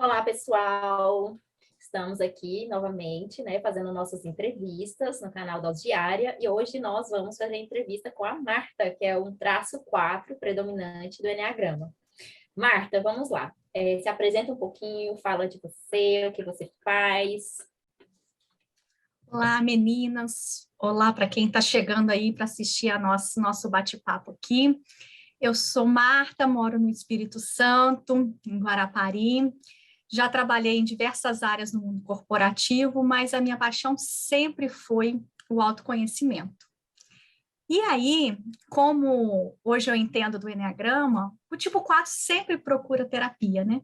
Olá, pessoal! Estamos aqui novamente, né, fazendo nossas entrevistas no canal Dose Diária e hoje nós vamos fazer a entrevista com a Marta, que é um traço 4 predominante do Eneagrama. Marta, vamos lá. Se apresenta um pouquinho, fala de você, o que você faz. Olá, meninas. Olá para quem está chegando aí para assistir a nosso bate-papo aqui. Eu sou Marta, moro no Espírito Santo, em Guarapari. Já trabalhei em diversas áreas no mundo corporativo, mas a minha paixão sempre foi o autoconhecimento. E aí, como hoje eu entendo do Eneagrama, o tipo 4 sempre procura terapia, né?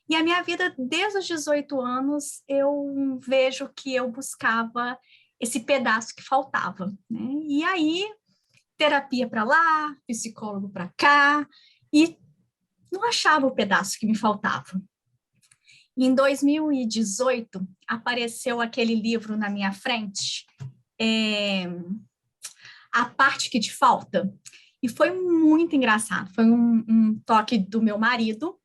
E a minha vida, desde os 18 anos, eu vejo que eu buscava esse pedaço que faltava, né? E aí, terapia para lá, psicólogo para cá, e não achava o pedaço que me faltava. Em 2018, apareceu aquele livro na minha frente, A Parte que Te Falta, e foi muito engraçado, foi um toque do meu marido,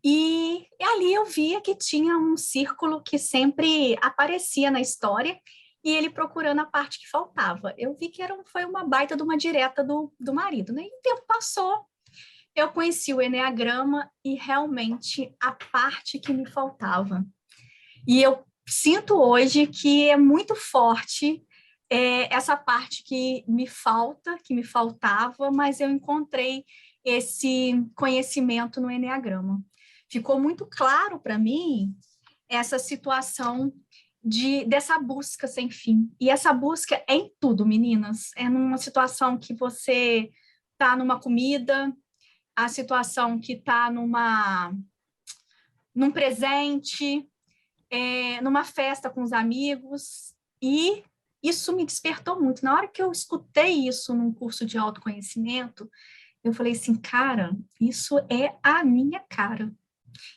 e ali eu via que tinha um círculo que sempre aparecia na história, e ele procurando a parte que faltava. Eu vi que foi uma baita de uma direta do marido, né? E o tempo passou, eu conheci o Eneagrama e realmente a parte que me faltava. E eu sinto hoje que é muito forte essa parte que me falta, que me faltava, mas eu encontrei esse conhecimento no Eneagrama. Ficou muito claro para mim essa situação dessa busca sem fim. E essa busca é em tudo, meninas. É numa situação que você está numa comida, a situação que está num presente, numa festa com os amigos, e isso me despertou muito. Na hora que eu escutei isso num curso de autoconhecimento, eu falei assim, cara, isso é a minha cara.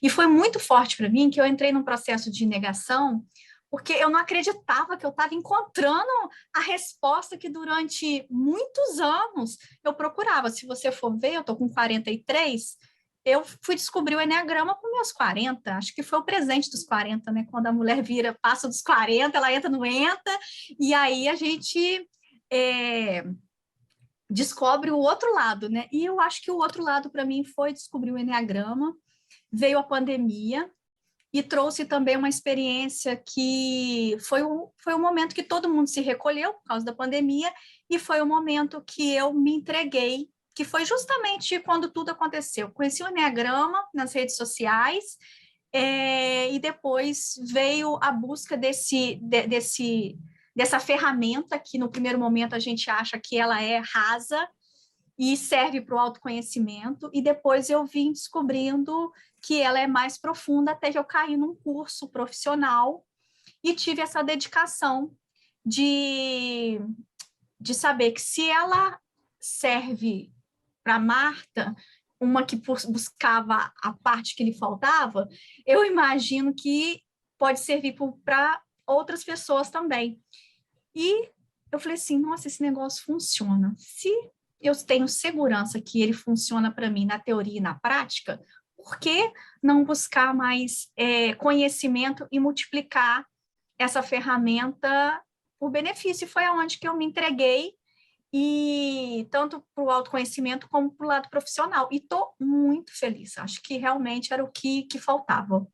E foi muito forte para mim que eu entrei num processo de negação, porque eu não acreditava que eu estava encontrando a resposta que durante muitos anos eu procurava. Se você for ver, eu estou com 43, eu fui descobrir o Eneagrama com meus 40, acho que foi o presente dos 40, né? Quando a mulher passa dos 40, ela entra no ENTA, e aí a gente descobre o outro lado, né? E eu acho que o outro lado para mim foi descobrir o Eneagrama. Veio a pandemia e trouxe também uma experiência que foi um momento que todo mundo se recolheu por causa da pandemia, e foi o momento que eu me entreguei, que foi justamente quando tudo aconteceu. Conheci o Eneagrama nas redes sociais, e depois veio a busca dessa ferramenta que no primeiro momento a gente acha que ela é rasa e serve para o autoconhecimento, e depois eu vim descobrindo que ela é mais profunda, até que eu caí num curso profissional e tive essa dedicação de saber que se ela serve para Marta, uma que buscava a parte que lhe faltava, eu imagino que pode servir para outras pessoas também. E eu falei assim, nossa, esse negócio funciona. Se eu tenho segurança que ele funciona para mim na teoria e na prática, por que não buscar mais conhecimento e multiplicar essa ferramenta por benefício? E foi aonde que eu me entreguei, e tanto para o autoconhecimento como para o lado profissional. E estou muito feliz. Acho que realmente era o que faltava.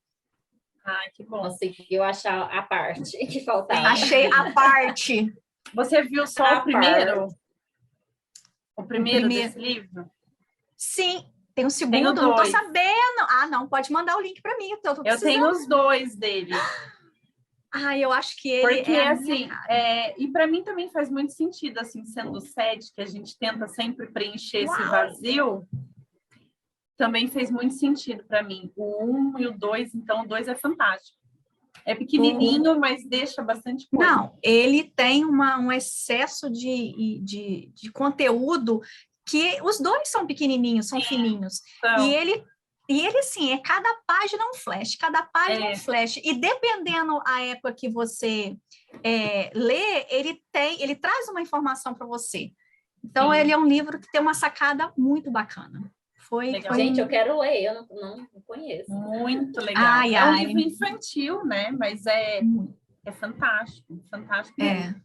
Ah, que bom. Conseguiu achar a parte que faltava. Achei a parte. Você viu só o primeiro? O primeiro desse livro? Sim, tem um segundo, tenho não estou dois. sabendo. Ah, não, pode mandar o link para mim, eu tenho os dois dele. Ah, eu acho que ele porque assim, e para mim também faz muito sentido, assim, sendo 7, que a gente tenta sempre preencher esse vazio, também fez muito sentido para mim. O 1 e o 2, então o 2 é fantástico. É pequenininho, mas deixa bastante coisa. Não, ele tem um excesso de conteúdo, que os dois são pequenininhos, são fininhos. Então, e ele, assim, cada página é um flash, cada página é um flash. E dependendo a época que você lê, ele traz uma informação para você. Então, ele é um livro que tem uma sacada muito bacana. Legal. Gente, eu quero ler, eu não conheço. Muito legal. Ai, é um ai. livro infantil, né? Mas é fantástico, fantástico mesmo.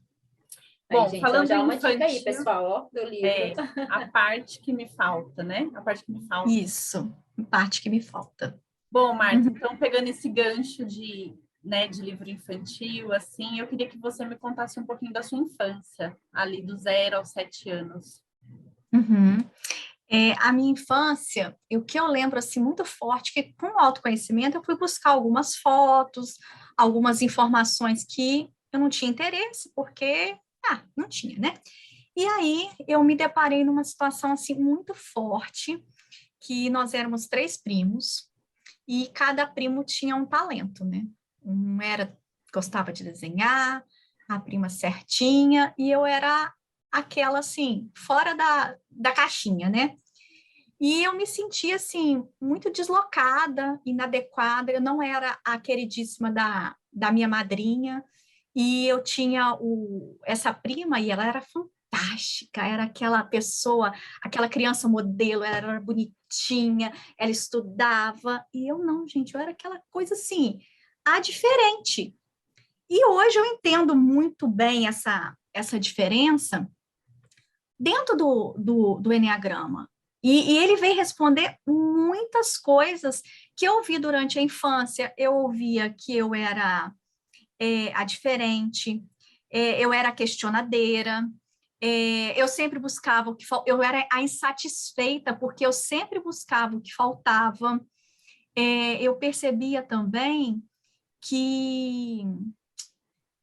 Aí, Bom, gente, falando já em uma dica aí, infantil, pessoal, ó, do livro. a parte que me falta, né? A parte que me falta. Isso, parte que me falta. Bom, Marta, então pegando esse gancho né, de livro infantil, assim, eu queria que você me contasse um pouquinho da sua infância, ali do 0 aos 7 anos. Uhum. A minha infância, o que eu lembro assim muito forte, que com o autoconhecimento eu fui buscar algumas fotos, algumas informações que eu não tinha interesse, porque, não tinha, né? E aí eu me deparei numa situação assim muito forte, que nós éramos 3 primos, e cada primo tinha um talento, né? Gostava de desenhar, a prima certinha, e eu era aquela assim, fora da caixinha, né? E eu me sentia, assim, muito deslocada, inadequada. Eu não era a queridíssima da minha madrinha. E eu tinha essa prima, e ela era fantástica. Era aquela pessoa, aquela criança modelo, ela era bonitinha, ela estudava. E eu não, gente, eu era aquela coisa, assim, a diferente. E hoje eu entendo muito bem essa diferença dentro do Enneagrama. E ele vem responder muitas coisas que eu ouvi durante a infância. Eu ouvia que eu era a diferente, eu era questionadeira, eu sempre buscava o que faltava, eu era a insatisfeita, porque eu sempre buscava o que faltava. Eu percebia também que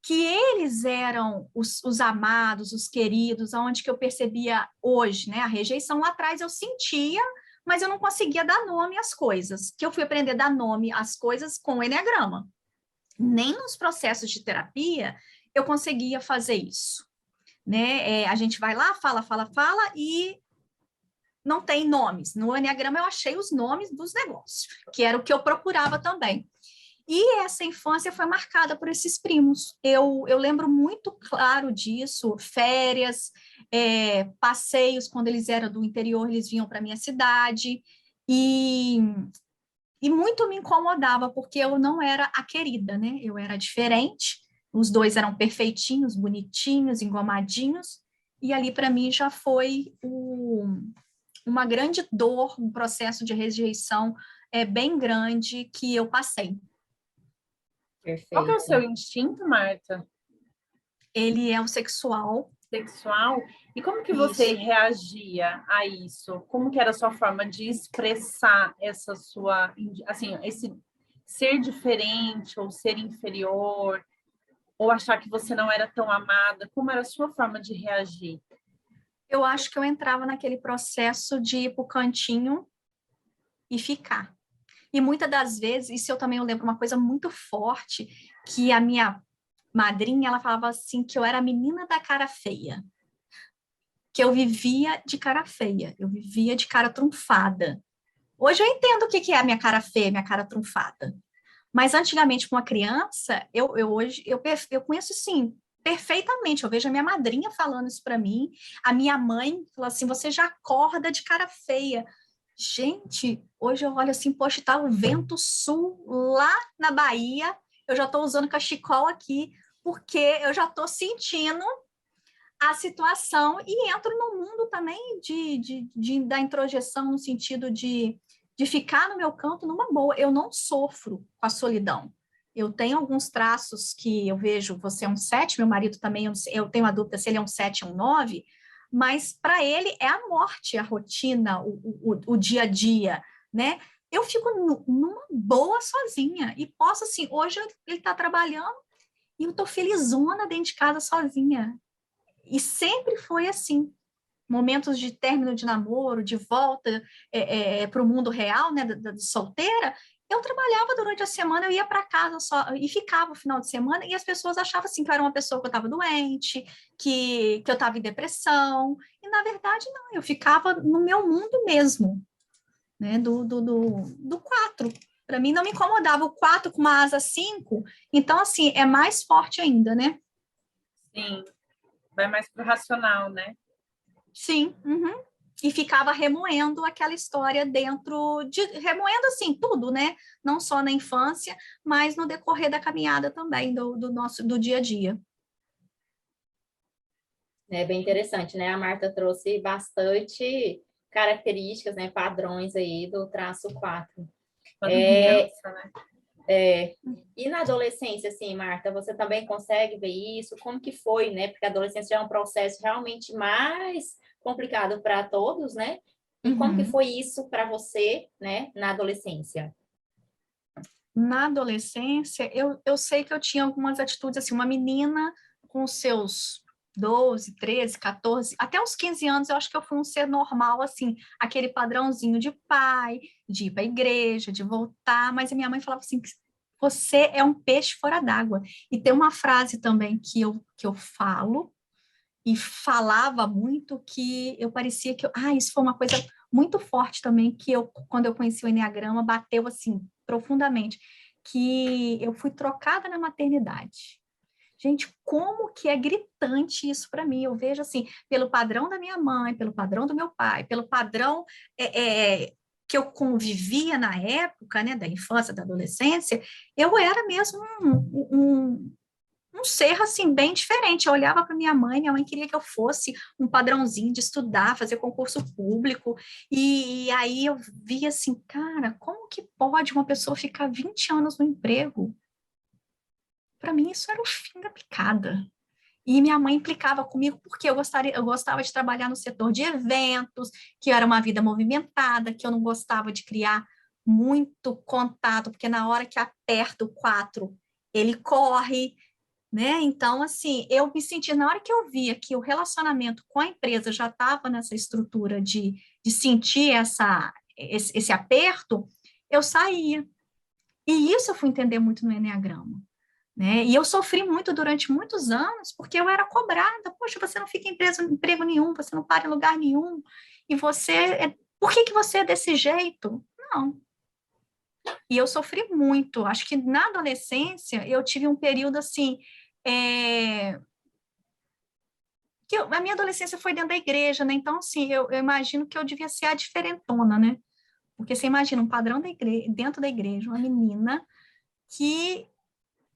que eles eram os amados, os queridos, aonde que eu percebia hoje, né? A rejeição lá atrás eu sentia, mas eu não conseguia dar nome às coisas, que eu fui aprender a dar nome às coisas com o Enneagrama. Nem nos processos de terapia eu conseguia fazer isso, né? A gente vai lá, fala, fala, fala e não tem nomes. No Enneagrama eu achei os nomes dos negócios, que era o que eu procurava também. E essa infância foi marcada por esses primos. Eu lembro muito claro disso, férias, passeios, quando eles eram do interior, eles vinham para a minha cidade, e muito me incomodava, porque eu não era a querida, né? Eu era diferente, os dois eram perfeitinhos, bonitinhos, engomadinhos, e ali para mim já foi uma grande dor, um processo de rejeição bem grande que eu passei. Qual que é o seu Perfeito. instinto, Marta? Ele é o sexual. Sexual? E como que você Isso. reagia a isso? Como que era a sua forma de expressar essa sua, assim, esse ser diferente ou ser inferior, ou achar que você não era tão amada? Como era a sua forma de reagir? Eu acho que eu entrava naquele processo de ir para o cantinho e ficar. E muitas das vezes, isso eu também lembro uma coisa muito forte, que a minha madrinha, ela falava assim, que eu era a menina da cara feia. Que eu vivia de cara feia, eu vivia de cara trunfada. Hoje eu entendo o que é a minha cara feia, minha cara trunfada. Mas antigamente, com uma criança, hoje eu conheço sim perfeitamente. Eu vejo a minha madrinha falando isso para mim, a minha mãe falou assim: você já acorda de cara feia. Gente, hoje eu olho assim, poxa, tá o vento sul lá na Bahia, eu já estou usando cachecol aqui, porque eu já estou sentindo a situação e entro no mundo também da introjeção, no sentido de ficar no meu canto numa boa. Eu não sofro com a solidão. Eu tenho alguns traços que eu vejo, você é um 7, meu marido também, eu tenho a dúvida se ele é um 7 ou um 9, mas para ele é a morte, a rotina, o dia a dia, né? Eu fico numa boa sozinha e posso, assim, hoje ele está trabalhando e eu estou felizona dentro de casa sozinha. E sempre foi assim. Momentos de término de namoro, de volta para o mundo real, né, da solteira, eu trabalhava durante a semana, eu ia para casa só e ficava o final de semana, e as pessoas achavam assim que eu era uma pessoa que eu estava doente, que eu estava em depressão, e na verdade não, eu ficava no meu mundo mesmo, né, do 4. Para mim não me incomodava o 4 com uma asa 5, então assim, é mais forte ainda, né? Sim, vai mais pro racional, né? Sim, uhum. e ficava remoendo aquela história remoendo assim, tudo, né? Não só na infância, mas no decorrer da caminhada também, do dia a dia. É bem interessante, né? A Marta trouxe bastante características, né? Padrões aí do traço 4. Quando criança, né? E na adolescência, assim, Marta, você também consegue ver isso? Como que foi, né? Porque a adolescência já é um processo realmente mais complicado para todos, né? E como que Uhum. foi isso para você, né, na adolescência? Na adolescência, eu sei que eu tinha algumas atitudes, assim, uma menina com seus 12, 13, 14, até os 15 anos, eu acho que eu fui um ser normal, assim, aquele padrãozinho de pai, de ir para a igreja, de voltar, mas a minha mãe falava assim, você é um peixe fora d'água. E tem uma frase também que eu falo, e falava muito, que eu parecia que isso foi uma coisa muito forte também, que quando eu conheci o Enneagrama, bateu assim profundamente, que eu fui trocada na maternidade. Gente, como que é gritante isso para mim? Eu vejo assim, pelo padrão da minha mãe, pelo padrão do meu pai, pelo padrão que eu convivia na época, né, da infância, da adolescência, eu era mesmo um ser assim bem diferente. Eu olhava para minha mãe queria que eu fosse um padrãozinho de estudar, fazer concurso público, e aí eu via assim, cara, como que pode uma pessoa ficar 20 anos no emprego? Para mim isso era o fim da picada. E minha mãe implicava comigo porque eu gostava de trabalhar no setor de eventos, que era uma vida movimentada, que eu não gostava de criar muito contato, porque na hora que aperta o 4, ele corre, né? Então, assim, eu me senti, na hora que eu via que o relacionamento com a empresa já estava nessa estrutura de sentir esse aperto, eu saía. E isso eu fui entender muito no Enneagrama, né? E eu sofri muito durante muitos anos, porque eu era cobrada. Poxa, você não fica em emprego nenhum, você não para em lugar nenhum, e por que você é desse jeito? Não. E eu sofri muito. Acho que na adolescência eu tive um período assim, é, a minha adolescência foi dentro da igreja, né? Então, assim, eu imagino que eu devia ser a diferentona, né? Porque você imagina um padrão dentro da igreja, uma menina que,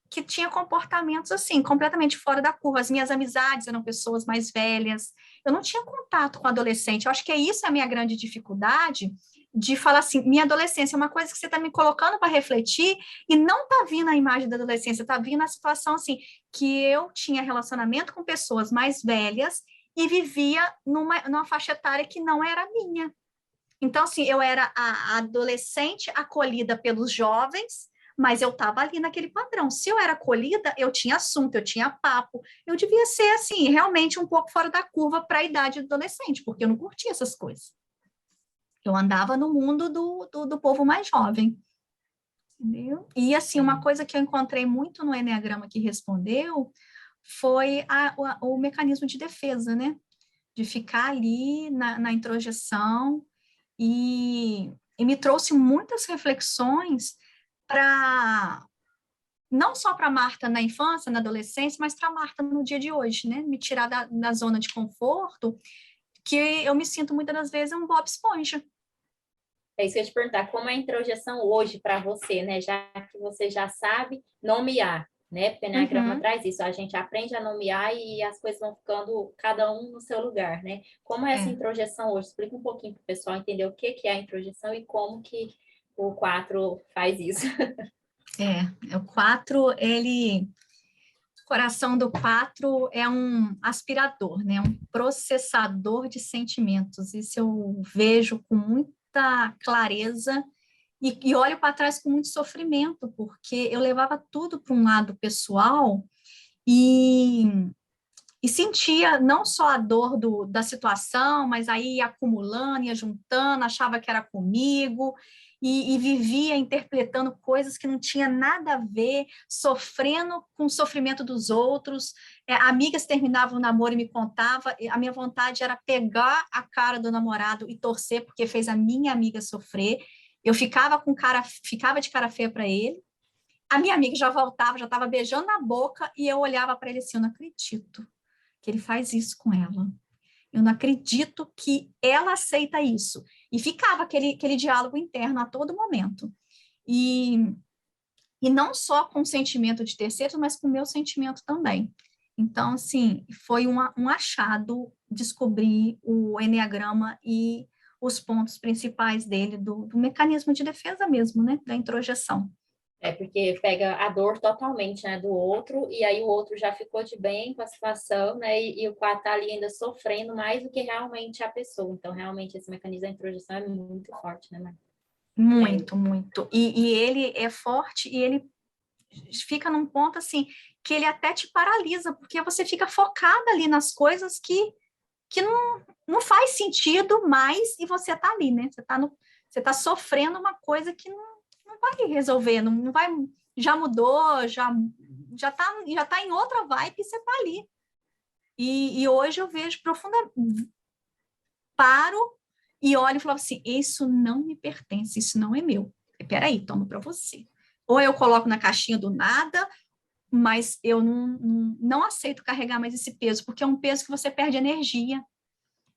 que tinha comportamentos, assim, completamente fora da curva. As minhas amizades eram pessoas mais velhas. Eu não tinha contato com adolescente. Eu acho que isso é a minha grande dificuldade, de falar assim, minha adolescência é uma coisa que você está me colocando para refletir, e não está vindo a imagem da adolescência, está vindo a situação assim, que eu tinha relacionamento com pessoas mais velhas e vivia numa faixa etária que não era minha. Então, assim, eu era a adolescente acolhida pelos jovens, mas eu estava ali naquele padrão. Se eu era acolhida, eu tinha assunto, eu tinha papo, eu devia ser, assim, realmente um pouco fora da curva para a idade do adolescente, porque eu não curtia essas coisas. Eu andava no mundo do povo mais jovem, entendeu? E, assim, uma coisa que eu encontrei muito no Enneagrama que respondeu foi o mecanismo de defesa, né? De ficar ali na introjeção, e me trouxe muitas reflexões para não só para Marta na infância, na adolescência, mas para Marta no dia de hoje, né? Me tirar da zona de conforto, que eu me sinto muitas das vezes um Bob Esponja. É isso que eu ia te perguntar, como é a introjeção hoje para você, né? Já que você já sabe nomear, né? Porque o Enneagrama Uhum. traz isso, a gente aprende a nomear e as coisas vão ficando cada um no seu lugar, né? Como é essa É, introjeção hoje? Explica um pouquinho para o pessoal entender o que é a introjeção e como que o 4 faz isso. o 4, o coração do 4 é um aspirador, né? Um processador de sentimentos. Isso eu vejo com muita clareza. E olho para trás com muito sofrimento, porque eu levava tudo para um lado pessoal e, e sentia não só a dor da situação, mas aí ia acumulando, ia juntando, achava que era comigo, e vivia interpretando coisas que não tinha nada a ver, sofrendo com o sofrimento dos outros. Amigas terminavam o namoro e me contavam, a minha vontade era pegar a cara do namorado e torcer, porque fez a minha amiga sofrer. Eu ficava de cara feia para ele. A minha amiga já voltava, já estava beijando na boca, e eu olhava para ele assim, eu não acredito que ele faz isso com ela. Eu não acredito que ela aceita isso. E ficava aquele diálogo interno a todo momento. E não só com o sentimento de terceiros, mas com o meu sentimento também. Então, assim, foi um achado descobrir o eneagrama e os pontos principais dele, do mecanismo de defesa mesmo, né? Da introjeção. É porque pega a dor totalmente, né, do outro, e aí o outro já ficou de bem com a situação, né, e o 4 tá ali ainda sofrendo mais do que realmente a pessoa. Então, realmente, esse mecanismo da introjeção é muito forte, né, Mar? Muito, muito. E ele é forte e ele fica num ponto, assim, que ele até te paralisa, porque você fica focada ali nas coisas que não faz sentido mais e você tá ali, né? Você tá sofrendo uma coisa que não vai resolver, não vai, já mudou, já tá em outra vibe e você tá ali. E hoje eu vejo profundamente, paro e olho e falo assim, isso não me pertence, isso não é meu. Peraí, tomo para você. Ou eu coloco na caixinha do nada, mas eu não aceito carregar mais esse peso, porque é um peso que você perde energia,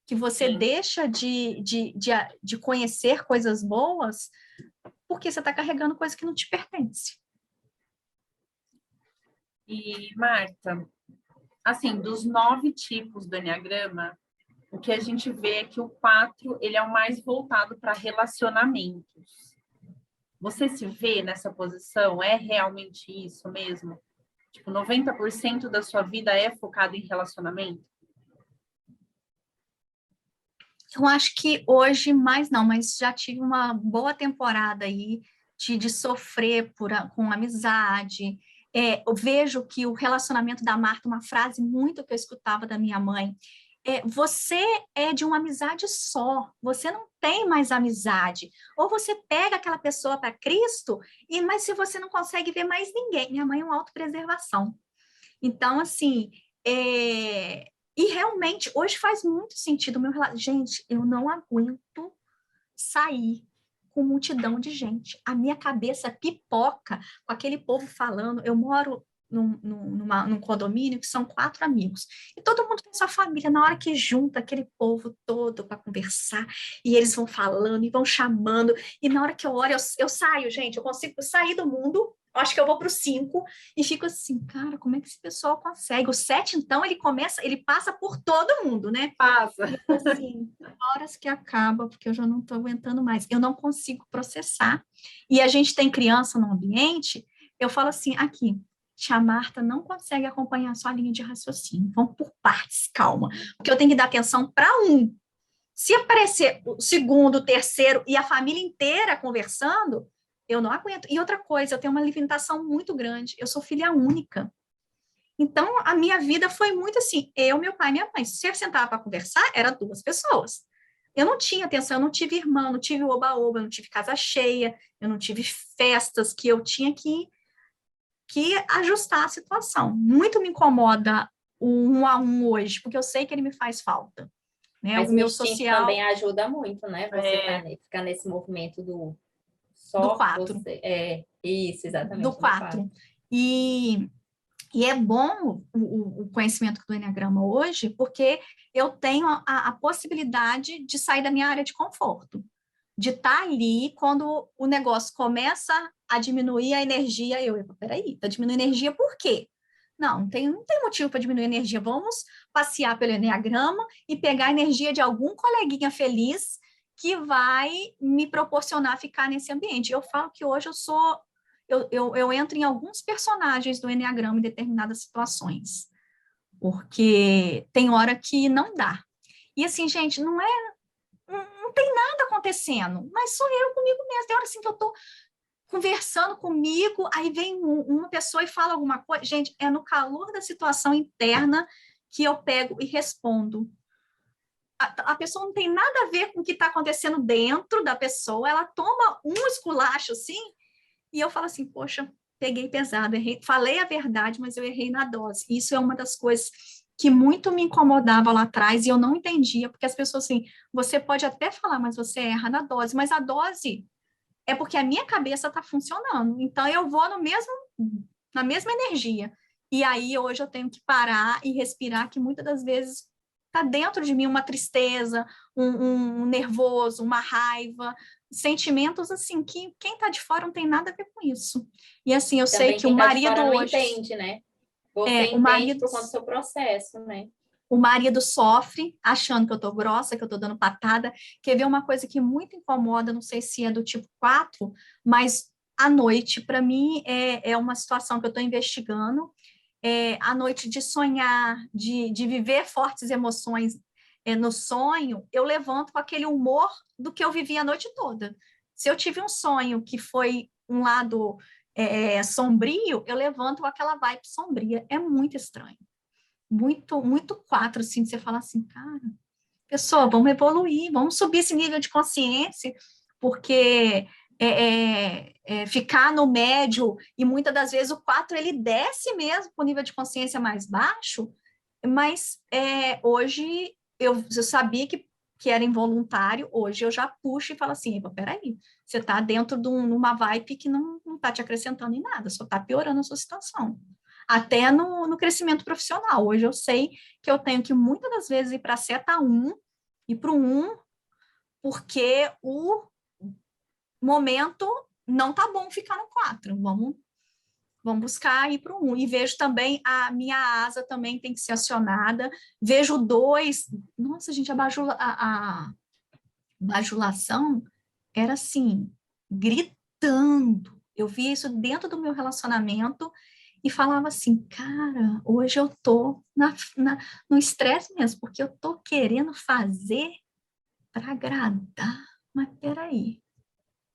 que você Sim. deixa de conhecer coisas boas, porque você está carregando coisa que não te pertence. E, Marta, assim, dos 9 tipos do Eneagrama, o que a gente vê é que o 4, ele é o mais voltado para relacionamentos. Você se vê nessa posição? É realmente isso mesmo? Tipo, 90% da sua vida é focado em relacionamento? Eu acho que hoje mais não, mas já tive uma boa temporada aí de sofrer com amizade. Eu vejo que o relacionamento da Marta, uma frase muito que eu escutava da minha mãe, você é de uma amizade só, você não tem mais amizade. Ou você pega aquela pessoa para Cristo, mas se você não consegue ver mais ninguém, minha mãe é uma autopreservação. Então, assim, e realmente, hoje faz muito sentido o meu relato. Gente, eu não aguento sair com multidão de gente. A minha cabeça pipoca com aquele povo falando. Eu moro num condomínio que são 4 amigos. E todo mundo tem sua família. Na hora que junta aquele povo todo para conversar, e eles vão falando e vão chamando. E na hora que eu olho, eu saio, gente. Eu consigo sair do mundo. Eu acho que eu vou para o 5 e fico assim, cara, como é que esse pessoal consegue? O 7, então, ele passa por todo mundo, né? Passa. E eu, assim, horas que acaba, porque eu já não estou aguentando mais. Eu não consigo processar. E a gente tem criança no ambiente, eu falo assim, aqui, tia Marta não consegue acompanhar a sua linha de raciocínio. Vamos por partes, calma. Porque eu tenho que dar atenção para um. Se aparecer o segundo, o terceiro e a família inteira conversando, eu não aguento. E outra coisa, eu tenho uma limitação muito grande. Eu sou filha única. Então, a minha vida foi muito assim, eu, meu pai e minha mãe. Se eu sentava para conversar, eram 2 pessoas. Eu não tinha atenção, eu não tive irmã, não tive oba-oba, eu não tive casa cheia, eu não tive festas que eu tinha que ajustar a situação. Muito me incomoda o 1 a 1 hoje, porque eu sei que ele me faz falta. Né? Mas O o meu instinto social também ajuda muito, né? Você ficar nesse movimento do do só 4. você. Isso, Do exatamente, do 4. 4. E é bom o conhecimento do Eneagrama hoje, porque eu tenho a possibilidade de sair da minha área de conforto, de estar ali quando o negócio começa a diminuir a energia. Peraí, está diminuindo a energia por quê? Não tem motivo para diminuir a energia. Vamos passear pelo Eneagrama e pegar a energia de algum coleguinha feliz que vai me proporcionar ficar nesse ambiente. Eu falo que hoje eu entro em alguns personagens do Eneagrama em determinadas situações, porque tem hora que não dá. E assim, gente, não tem nada acontecendo, mas sou eu comigo mesma. Tem hora assim que eu estou conversando comigo, aí vem uma pessoa e fala alguma coisa. Gente, é no calor da situação interna que eu pego e respondo. A pessoa não tem nada a ver com o que está acontecendo dentro da pessoa, ela toma um esculacho assim, e eu falo assim, poxa, peguei pesado, errei, falei a verdade, mas eu errei na dose. Isso é uma das coisas que muito me incomodava lá atrás e eu não entendia, porque as pessoas assim, você pode até falar, mas você erra na dose, mas a dose é porque a minha cabeça está funcionando. Então eu vou na mesma energia. E aí hoje eu tenho que parar e respirar, que muitas das vezes tá dentro de mim uma tristeza, um nervoso, uma raiva, sentimentos assim que quem tá de fora não tem nada a ver com isso. E assim, eu sei Também que o quem tá de marido fora não hoje, entende, né? Você o entende marido por conta do seu processo, né? O marido sofre, achando que eu tô grossa, que eu tô dando patada. Quer ver uma coisa que muito incomoda, não sei se é do tipo 4, mas à noite, para mim, é uma situação que eu estou investigando. À noite de sonhar, de viver fortes emoções no sonho, eu levanto com aquele humor do que eu vivi a noite toda. Se eu tive um sonho que foi um lado sombrio, eu levanto com aquela vibe sombria. É muito estranho. Muito, muito 4, assim, de você falar assim, cara, pessoa, vamos evoluir, vamos subir esse nível de consciência, porque ficar no médio, e muitas das vezes o 4 ele desce mesmo com o nível de consciência mais baixo, mas hoje eu sabia que era involuntário, hoje eu já puxo e falo assim, peraí, você está dentro de uma vibe que não está te acrescentando em nada, só está piorando a sua situação. Até no crescimento profissional. Hoje eu sei que eu tenho que muitas das vezes ir para a seta 1 e para o 1, porque o momento não tá bom ficar no 4. Vamos buscar ir para o 1. E vejo também a minha asa também tem que ser acionada. Vejo o 2. Nossa, gente, a bajulação era assim, gritando. Eu via isso dentro do meu relacionamento e falava assim, cara, hoje eu tô no estresse mesmo, porque eu tô querendo fazer para agradar. Mas peraí,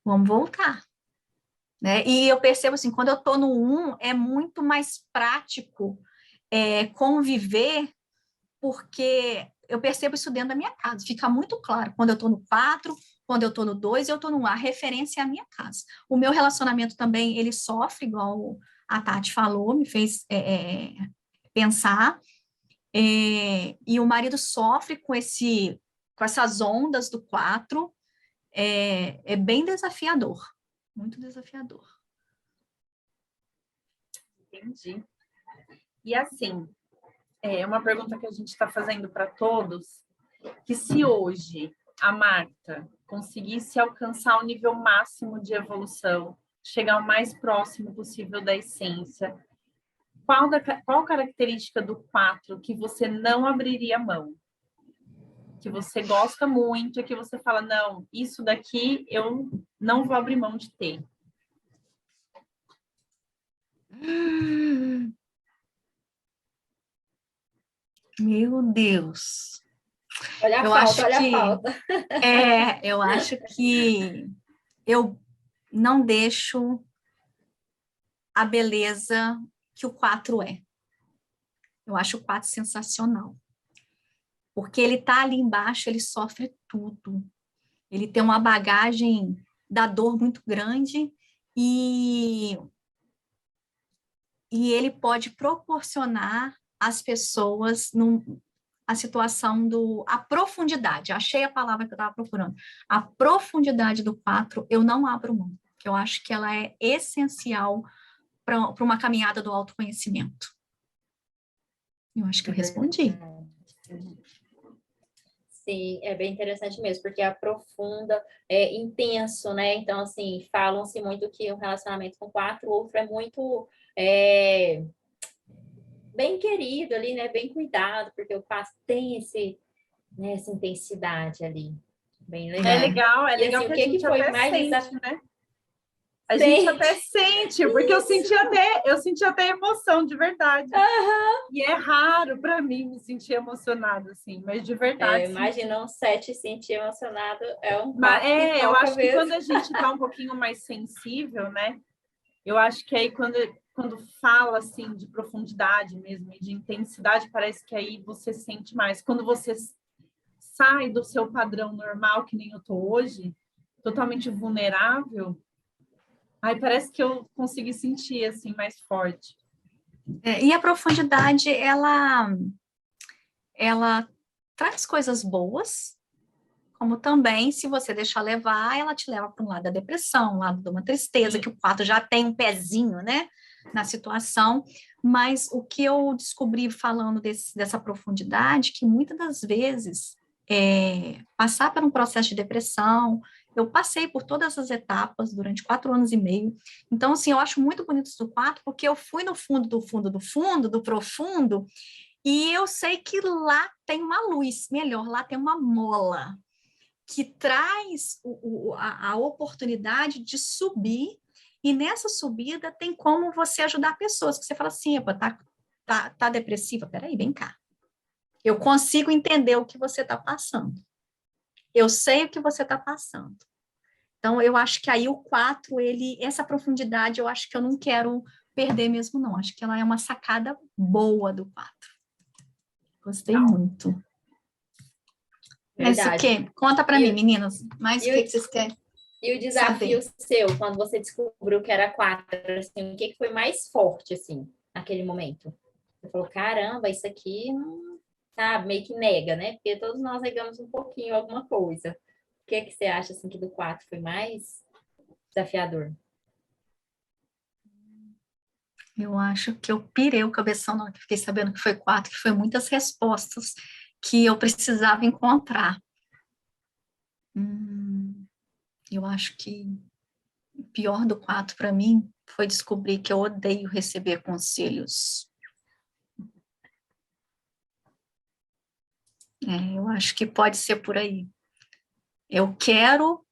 vamos voltar. Né? E eu percebo assim, quando eu tô no 1, é muito mais prático conviver, porque eu percebo isso dentro da minha casa. Fica muito claro quando eu tô no 4, quando eu tô no 2 e eu tô no 1. A referência é a minha casa. O meu relacionamento também, ele sofre, igual a Tati falou, me fez pensar. E o marido sofre com essas ondas do 4. É bem desafiador. Muito desafiador. Entendi. E assim, uma pergunta que a gente está fazendo para todos, que se hoje a Marta conseguisse alcançar o nível máximo de evolução, chegar o mais próximo possível da essência, qual característica do 4 que você não abriria mão? Que você gosta muito e que você fala, não, isso daqui eu não vou abrir mão de ter. Meu Deus. Olha a Eu falta, acho olha a que falta. eu acho que eu não deixo a beleza que o 4 é. Eu acho o 4 sensacional. Porque ele tá ali embaixo, ele sofre tudo. Ele tem uma bagagem da dor muito grande e ele pode proporcionar às pessoas a situação a profundidade. Achei a palavra que eu estava procurando. A profundidade do 4, eu não abro mão. Eu acho que ela é essencial para uma caminhada do autoconhecimento. Eu acho que eu respondi. Sim, é bem interessante mesmo, porque aprofunda, é intenso, né? Então, assim, falam-se muito que um relacionamento com 4, o outro é muito bem querido ali, né? Bem cuidado, porque o 4 tem essa intensidade ali. Bem legal. É E legal assim, que o a que gente foi até mais sente, né? A gente Sente. até sente, porque eu senti até emoção de verdade. E é raro para mim me sentir emocionada, assim, mas de verdade. Imagina um 7 sentir emocionado, é um 4 Mas, que eu toca acho que mesmo. quando a gente tá um pouquinho mais sensível, né? Eu acho que aí quando fala assim de profundidade mesmo e de intensidade, parece que aí você sente mais. Quando você sai do seu padrão normal, que nem eu tô hoje, totalmente vulnerável, aí parece que eu consegui sentir assim mais forte. E a profundidade, ela traz coisas boas, como também, se você deixar levar, ela te leva para um lado da depressão, um lado de uma tristeza, que o 4 já tem um pezinho, né? na situação, mas o que eu descobri falando dessa profundidade, que muitas das vezes passar por um processo de depressão, eu passei por todas as etapas durante 4 anos e meio, então, assim, eu acho muito bonito isso do 4, porque eu fui no fundo do fundo do fundo, do profundo, e eu sei que lá tem uma luz, melhor, lá tem uma mola, que traz a oportunidade de subir, e nessa subida tem como você ajudar pessoas, que você fala assim, epa, tá depressiva? Peraí, vem cá. Eu consigo entender o que você está passando. Eu sei o que você está passando. Então, eu acho que aí o 4, essa profundidade, eu acho que eu não quero perder mesmo, não. Acho que ela é uma sacada boa do 4. Gostei muito. Mas o quê? Conta para mim, meninas. Mais o que vocês querem? E o desafio saber? seu, quando você descobriu que era 4, assim, o que foi mais forte, assim, naquele momento? Você falou, caramba, isso aqui, sabe, meio que nega, né? Porque todos nós negamos um pouquinho alguma coisa. O que você acha, assim, que do 4 foi mais desafiador? Eu acho que eu pirei o cabeção na hora que fiquei sabendo que foi 4, que foi muitas respostas que eu precisava encontrar. Eu acho que o pior do 4 para mim foi descobrir que eu odeio receber conselhos. Eu acho que pode ser por aí. Eu quero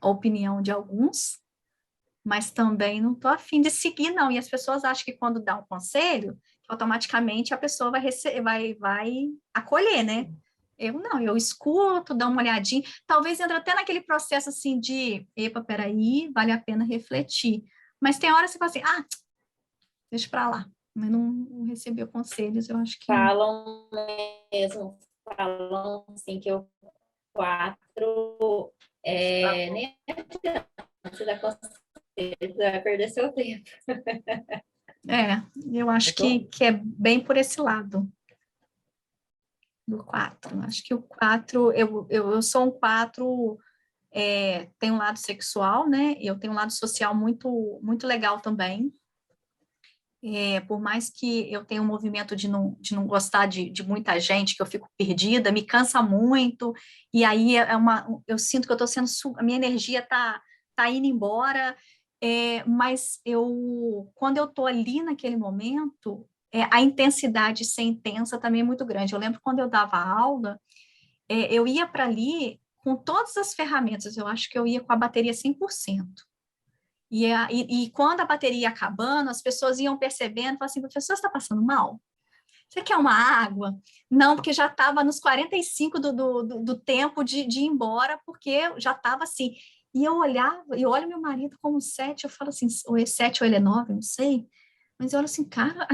a opinião de alguns, mas também não estou afim de seguir, não. E as pessoas acham que quando dá um conselho, automaticamente a pessoa vai acolher, né? Eu não, eu escuto, dou uma olhadinha, talvez entre até naquele processo assim de, epa, peraí, vale a pena refletir. Mas tem hora que você fala assim, deixa para lá, mas não recebeu conselhos, eu acho que... Falam mesmo, falam assim que o 4 nem adianta você dar conselho, você vai perder seu tempo. Eu acho que é bem por esse lado do 4. Acho que o 4, eu sou um 4, tem um lado sexual, né? Eu tenho um lado social muito, muito legal também. Por mais que eu tenha um movimento de não gostar de muita gente, que eu fico perdida, me cansa muito, e aí eu sinto que eu estou sendo, a minha energia tá indo embora, mas quando eu estou ali naquele momento, a intensidade ser intensa também é muito grande. Eu lembro quando eu dava aula, eu ia para ali com todas as ferramentas, eu acho que eu ia com a bateria 100%. E quando a bateria ia acabando, as pessoas iam percebendo, falavam assim, professor, você está passando mal? Você quer uma água? Não, porque já estava nos 45 do tempo de ir embora, porque já estava assim. E eu olhava, e olho meu marido como 7, eu falo assim, ou é 7 ou ele é 9, não sei. Mas eu olho assim, cara,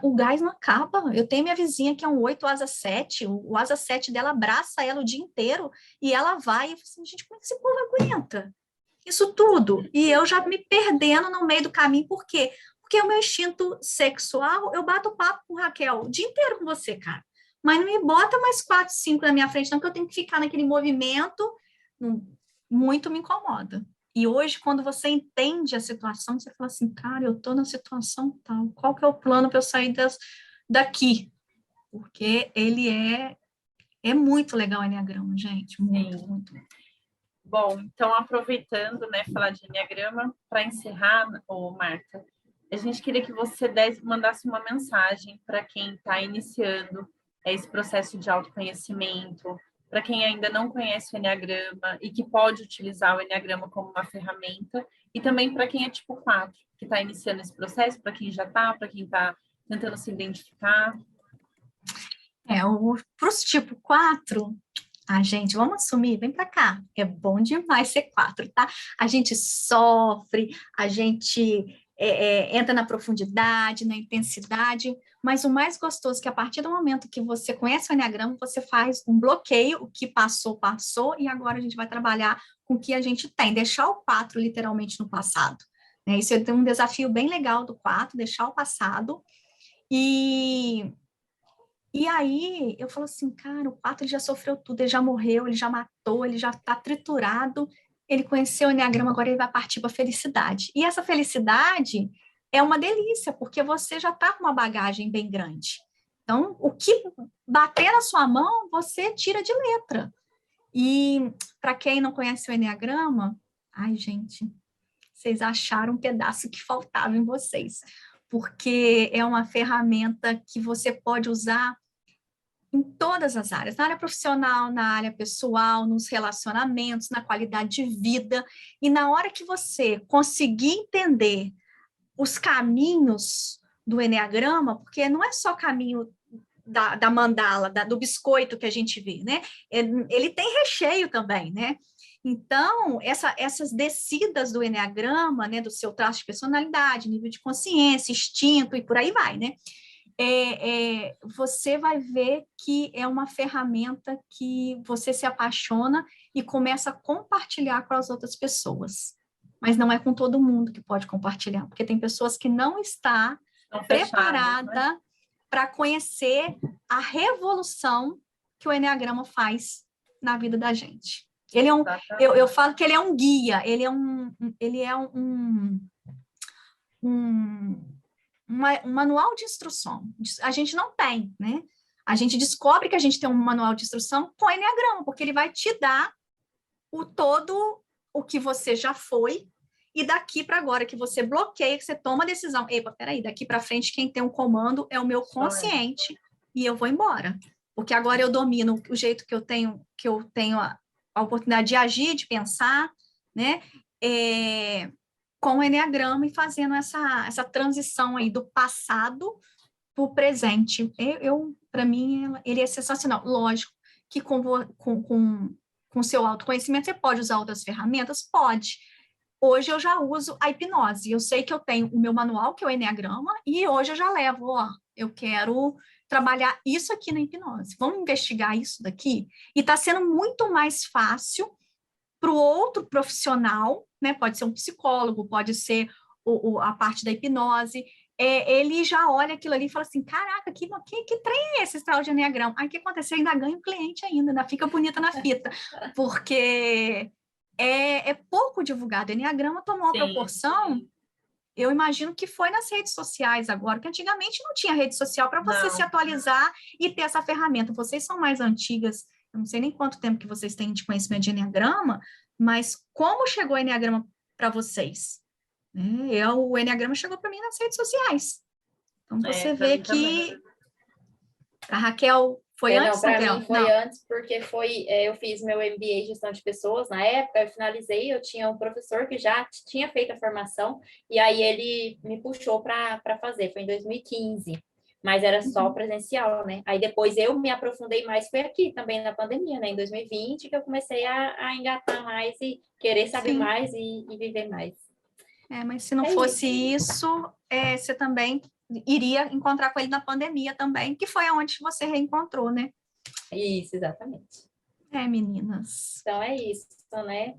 o gás não acaba. Eu tenho minha vizinha que é um 8 asa 7, o asa 7 dela abraça ela o dia inteiro, e ela vai, e eu falo assim, gente, como é que esse povo aguenta? Isso tudo, e eu já me perdendo no meio do caminho, por quê? Porque o meu instinto sexual, eu bato papo com Raquel o dia inteiro com você, cara, mas não me bota mais 4, 5 na minha frente, não, que eu tenho que ficar naquele movimento, muito me incomoda. E hoje, quando você entende a situação, você fala assim, cara, eu tô na situação tal, qual que é o plano para eu sair daqui? Porque ele é muito legal o Enneagrama, gente, muito, muito. Bom, então aproveitando, né, falar de Enneagrama, para encerrar, Marta, a gente queria que você mandasse uma mensagem para quem está iniciando esse processo de autoconhecimento, para quem ainda não conhece o Enneagrama e que pode utilizar o Enneagrama como uma ferramenta, e também para quem é tipo 4, que está iniciando esse processo, para quem já está, para quem está tentando se identificar. Para os tipo 4, gente, vamos assumir, vem para cá, é bom demais ser 4, tá? A gente sofre, a gente entra na profundidade, na intensidade, mas o mais gostoso é que a partir do momento que você conhece o Enneagrama, você faz um bloqueio, o que passou, passou, e agora a gente vai trabalhar com o que a gente tem, deixar o 4 literalmente no passado. Né? Isso é um desafio bem legal do 4, deixar o passado, e aí, eu falo assim, cara, o 4 ele já sofreu tudo, ele já morreu, ele já matou, ele já está triturado, ele conheceu o Enneagrama, agora ele vai partir para a felicidade. E essa felicidade é uma delícia, porque você já está com uma bagagem bem grande. Então, o que bater na sua mão, você tira de letra. E, para quem não conhece o Enneagrama, ai, gente, vocês acharam um pedaço que faltava em vocês, porque é uma ferramenta que você pode usar em todas as áreas, na área profissional, na área pessoal, nos relacionamentos, na qualidade de vida, e na hora que você conseguir entender os caminhos do Enneagrama, porque não é só caminho da mandala, do biscoito que a gente vê, né? Ele tem recheio também, né? Então, essas descidas do Enneagrama, né, do seu traço de personalidade, nível de consciência, instinto e por aí vai, né? Você vai ver que é uma ferramenta que você se apaixona e começa a compartilhar com as outras pessoas. Mas não é com todo mundo que pode compartilhar, porque tem pessoas que não estão preparadas, né, para conhecer a revolução que o Enneagrama faz na vida da gente. Ele é eu falo que ele é um guia, ele é um manual de instrução. A gente não tem, né? A gente descobre que a gente tem um manual de instrução com o Enneagrama, porque ele vai te dar todo o que você já foi, e daqui para agora que você bloqueia, que você toma a decisão, epa, peraí, daqui para frente quem tem o comando é o meu consciente, e eu vou embora. Porque agora eu domino o jeito que eu tenho a oportunidade de agir, de pensar, né? Com o Enneagrama e fazendo essa transição aí do passado para o presente. Para mim, ele é sensacional. Lógico que com seu autoconhecimento, você pode usar outras ferramentas? Pode. Hoje eu já uso a hipnose. Eu sei que eu tenho o meu manual, que é o Enneagrama, e hoje eu já levo, eu quero trabalhar isso aqui na hipnose. Vamos investigar isso daqui? E está sendo muito mais fácil para o outro profissional, né? Pode ser um psicólogo, pode ser a parte da hipnose. Ele já olha aquilo ali e fala assim, caraca, que trem é esse tal de Enneagrama? Aí o que aconteceu? Ainda ganha o cliente ainda fica bonita na fita, porque é pouco divulgado. O Enneagrama tomou uma proporção, eu imagino que foi nas redes sociais agora, que antigamente não tinha rede social para você se atualizar e ter essa ferramenta. Vocês são mais antigas, eu não sei nem quanto tempo que vocês têm de conhecimento de Enneagrama, mas como chegou o Enneagrama para vocês? O Enneagrama chegou para mim nas redes sociais. Então, você vê que a Raquel foi antes? Não, para mim foi antes, porque eu fiz meu MBA em gestão de pessoas, na época eu finalizei, eu tinha um professor que já tinha feito a formação, e aí ele me puxou para fazer, foi em 2015, mas era só presencial, né? Aí depois eu me aprofundei mais, foi aqui também na pandemia, né? Em 2020 que eu comecei a engatar mais e querer saber mais e viver mais. Mas se não fosse isso, você também iria encontrar com ele na pandemia também, que foi onde você reencontrou, né? Isso, exatamente. Meninas. Então é isso, né?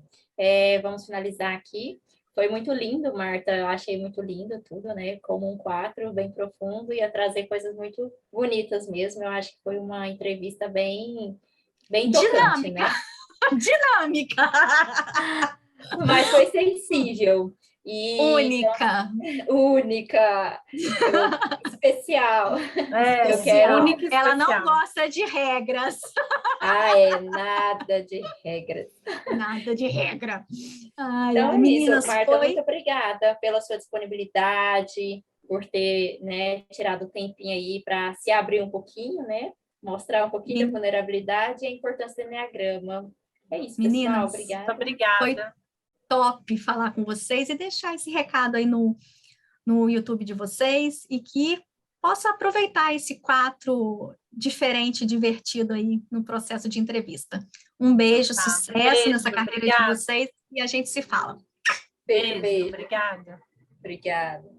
Vamos finalizar aqui. Foi muito lindo, Marta, eu achei muito lindo tudo, né? Como um 4, bem profundo, ia trazer coisas muito bonitas mesmo. Eu acho que foi uma entrevista bem tocante, dinâmica, né? Dinâmica! Mas foi sensível. Única. Única. Especial. Eu quero. Única e especial. Ela não gosta de regras. Nada de regras. Nada de regra. Então meninas, isso, Marta, muito obrigada pela sua disponibilidade, por ter, né, tirado o tempinho aí para se abrir um pouquinho, né? Mostrar um pouquinho da vulnerabilidade e a importância do Enneagrama. É isso, meninas, pessoal. Obrigada. Muito obrigada. Foi top falar com vocês e deixar esse recado aí no YouTube de vocês e que possa aproveitar esse 4 diferente, divertido aí no processo de entrevista. Um beijo, sucesso nessa carreira de vocês e a gente se fala. Beijo. Obrigada. Obrigada.